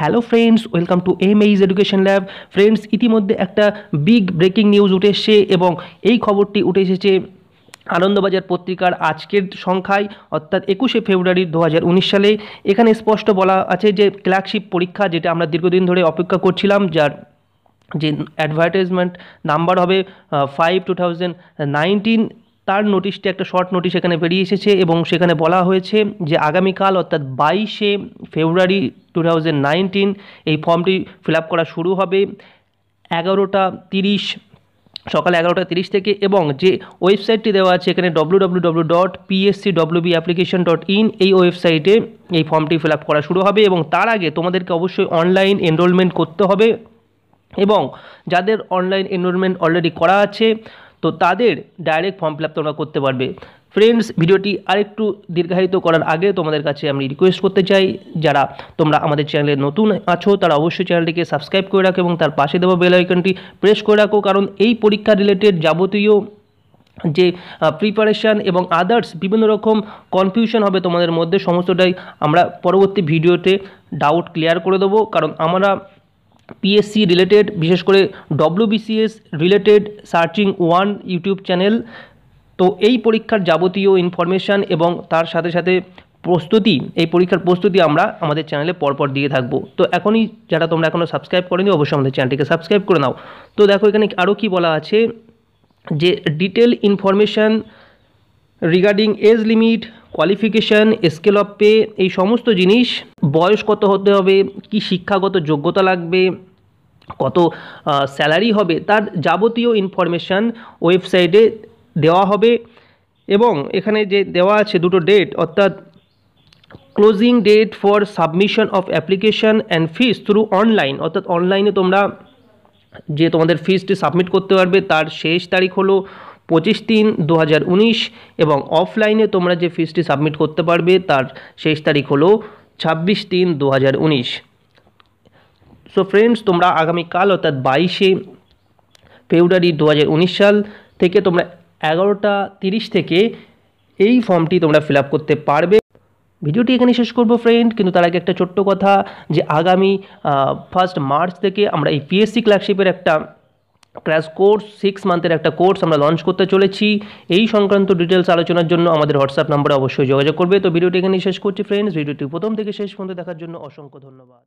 Hello friends, welcome to এমএইজ education lab. Friends, ইতিমধ্যে একটা বিগ ব্রেকিং নিউজ উঠে এসেছে এবং এই খবরটি উঠে এসেছে আনন্দবাজার পত্রিকার আজকের সংখ্যায়, অর্থাৎ 21শে ফেব্রুয়ারি 2019 সালে। এখানে স্পষ্ট বলা আছে যে ক্লার্কশিপ পরীক্ষা, যেটা আমরা দীর্ঘদিন ধরে অপেক্ষা করছিলাম, যার যে অ্যাডভার্টাইজমেন্ট নাম্বার হবে 5/2019, তার নোটিশটি একটা শর্ট নোটিশ এখানে বেরিয়ে এসেছে এবং সেখানে বলা হয়েছে যে আগামীকাল অর্থাৎ 22শে ফেব্রুয়ারি 2019 এই ফর্মটি ফিল আপ করা শুরু হবে 11:30 সকাল 11:30 থেকে। এবং যে ওয়েবসাইটটি দেওয়া আছে এখানে www.pscwbapplication.in, এই ওয়েবসাইটে এই ফর্মটি ফিল আপ করা শুরু হবে এবং তার আগে তোমাদেরকে অবশ্যই অনলাইন এনরোলমেন্ট করতে হবে এবং যাদের অনলাইন এনরোলমেন্ট অলরেডি করা আছে তো তাদের ডাইরেক্ট ফর্ম ফিল আপ তোমরা করতে পারবে। ফ্রেন্ডস, ভিডিওটি আরেকটু দীর্ঘায়িত করার আগে তোমাদের কাছে আমি রিকোয়েস্ট করতে চাই, যারা তোমরা আমাদের চ্যানেলে নতুন আছো তারা অবশ্যই চ্যানেলটিকে সাবস্ক্রাইব করে রাখো এবং তার পাশে দেওয়া বেল আইকনটি প্রেস করে রাখো, কারণ এই পরীক্ষা রিলেটেড যাবতীয় যে প্রিপারেশান এবং আদার্স বিভিন্ন রকম কনফিউশন হবে তোমাদের মধ্যে, সমস্তটাই আমরা পরবর্তী ভিডিওতে ডাউট ক্লিয়ার করে দেবো। কারণ আমরা পিএসসি রিলেটেড, বিশেষ করে WBCS related searching one YouTube channel, তো এই পরীক্ষার যাবতীয় ইনফরমেশান এবং তার সাথে সাথে প্রস্তুতি, এই পরীক্ষার প্রস্তুতি আমরা আমাদের চ্যানেলে পরপর দিয়ে থাকবো। তো এখনই যারা তোমরা এখনও সাবস্ক্রাইব করেনি অবশ্যই আমাদের চ্যানেলটিকে সাবস্ক্রাইব করে নাও। তো দেখো এখানে আরও কি বলা আছে, যে detail information regarding age limit, qualification, scale of pay, এই সমস্ত জিনিস, বয়স কত হতে হবে, কি শিক্ষাগত যোগ্যতা লাগবে, কত স্যালারি হবে, তার যাবতীয় ইনফরমেশান ওয়েবসাইটে দেওয়া হবে। এবং এখানে যে দেওয়া আছে দুটো ডেট, অর্থাৎ closing date for submission of application and fees through online, অর্থাৎ অনলাইনে তোমরা যে তোমাদের ফিসটি সাবমিট করতে পারবে তার শেষ তারিখ হলো 25/3/2019 এবং অফলাইনে তোমরা যে ফিসটি সাবমিট করতে পারবে তার শেষ তারিখ হলো 26/3/2019। সো ফ্রেন্ডস, তোমরা আগামীকাল অর্থাৎ 22শে ফেব্রুয়ারি 2019 সাল থেকে তোমরা 11:30 থেকে এই ফর্মটি তোমরা ফিল আপ করতে পারবে। ভিডিওটি এখানে শেষ করবো ফ্রেন্ড, কিন্তু তার আগে একটা ছোট্ট কথা, যে আগামী 1 মার্চ থেকে আমরা এই পিএসসি ক্লার্কশিপের একটা ক্র্যাশ কোর্স, 6 মান্থের একটা কোর্স আমরা লঞ্চ করতে চলেছি। এই সংক্রান্ত ডিটেলস আলোচনার জন্য আমাদের হোয়াটসঅ্যাপ নাম্বারে অবশ্যই যোগাযোগ করবে। তো ভিডিওটি এখানে শেষ করছি ফ্রেন্ডস, ভিডিওটি প্রথম থেকে শেষ পর্যন্ত দেখার জন্য অসংখ্য ধন্যবাদ।